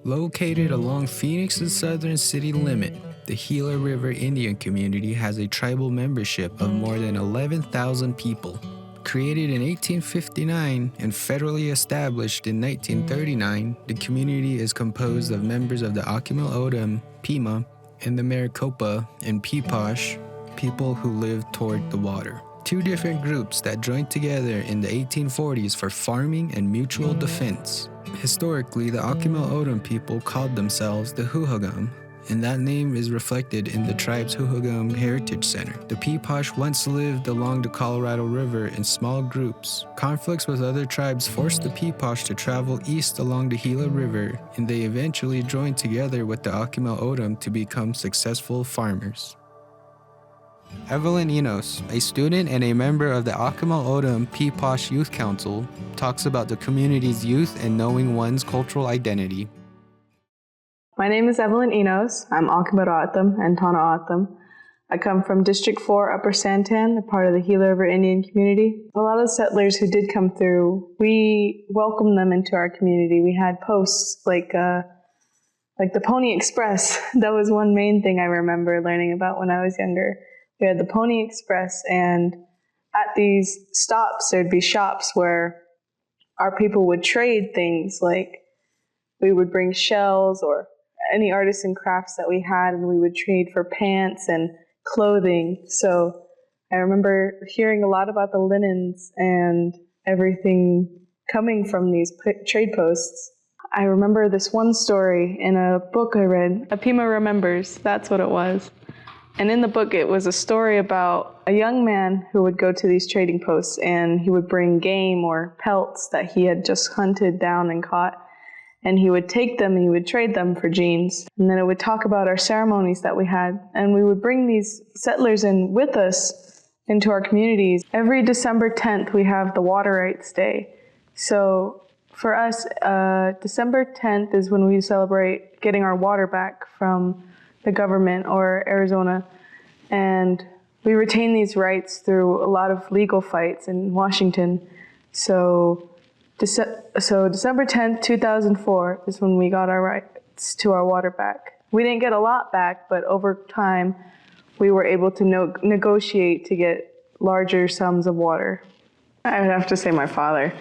Located along Phoenix's southern city limit, the Gila River Indian community has a tribal membership of more than 11,000 people. Created in 1859 and federally established in 1939, the community is composed of members of the Akimel O'odham, Pima, and the Maricopa and Pee-Posh people who live toward the water. Two different groups that joined together in the 1840s for farming and mutual defense. Historically, the Akimel O'odham people called themselves the Huhagam, and that name is reflected in the tribe's Huhagam Heritage Center. The Pee-Posh once lived along the Colorado River in small groups. Conflicts with other tribes forced the Pee-Posh to travel east along the Gila River, and they eventually joined together with the Akimel O'odham to become successful farmers. Evelyn Enos, a student and a member of the Akimel O'odham Pee-Posh Youth Council, talks about the community's youth and knowing one's cultural identity. My name is Evelyn Enos. I'm Akimel O'odham and Tana O'odham. I come from District 4 Upper Santan, a part of the Gila River Indian community. A lot of settlers who did come through, we welcomed them into our community. We had posts like the Pony Express. That was one main thing I remember learning about when I was younger. We had the Pony Express, and at these stops, there'd be shops where our people would trade things, like we would bring shells or any artisan crafts that we had, and we would trade for pants and clothing. So I remember hearing a lot about the linens and everything coming from these trade posts. I remember this one story in a book I read, A Pima Remembers, that's what it was. And in the book, it was a story about a young man who would go to these trading posts, and he would bring game or pelts that he had just hunted down and caught, and he would take them and he would trade them for jeans. And then it would talk about our ceremonies that we had, and we would bring these settlers in with us into our communities. Every December 10th, we have the Water Rights Day. So for us, December 10th is when we celebrate getting our water back from the government or Arizona, and we retain these rights through a lot of legal fights in Washington. So December 10th, 2004 is when we got our rights to our water back. We didn't get a lot back, but over time we were able to negotiate to get larger sums of water. I would have to say my father.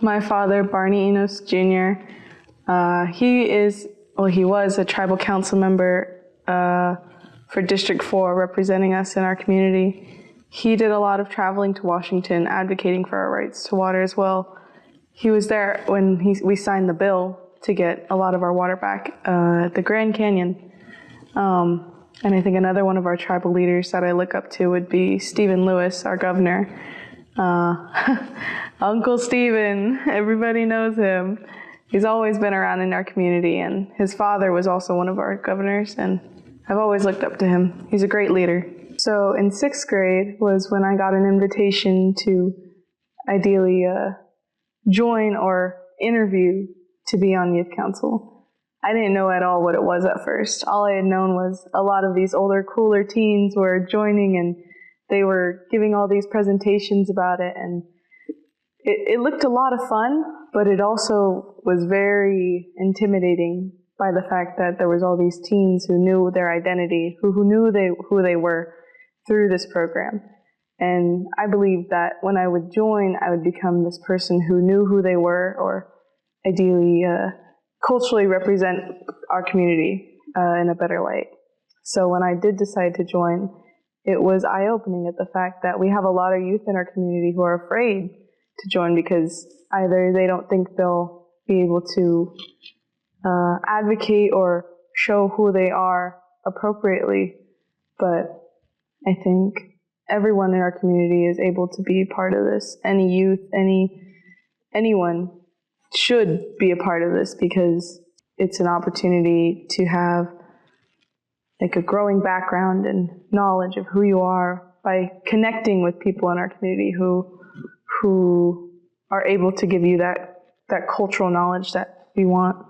My father, Barney Enos Jr., he was a tribal council member for District 4, representing us in our community. He did a lot of traveling to Washington, advocating for our rights to water as well. He was there when we signed the bill to get a lot of our water back at the Grand Canyon. And I think another one of our tribal leaders that I look up to would be Stephen Lewis, our governor. Uncle Stephen, everybody knows him. He's always been around in our community, and his father was also one of our governors, and I've always looked up to him. He's a great leader. So in 6th grade was when I got an invitation to ideally join or interview to be on youth council. I didn't know at all what it was at first. All I had known was a lot of these older, cooler teens were joining, and they were giving all these presentations about it, and it looked a lot of fun, but it also was very intimidating by the fact that there was all these teens who knew their identity, who knew who they were through this program. And I believed that when I would join, I would become this person who knew who they were, or ideally culturally represent our community in a better light. So when I did decide to join, it was eye-opening at the fact that we have a lot of youth in our community who are afraid to join because either they don't think they'll be able to advocate or show who they are appropriately. But I think everyone in our community is able to be part of this. Any youth, anyone should be a part of this because it's an opportunity to have like a growing background and knowledge of who you are by connecting with people in our community who are able to give you that cultural knowledge that we want.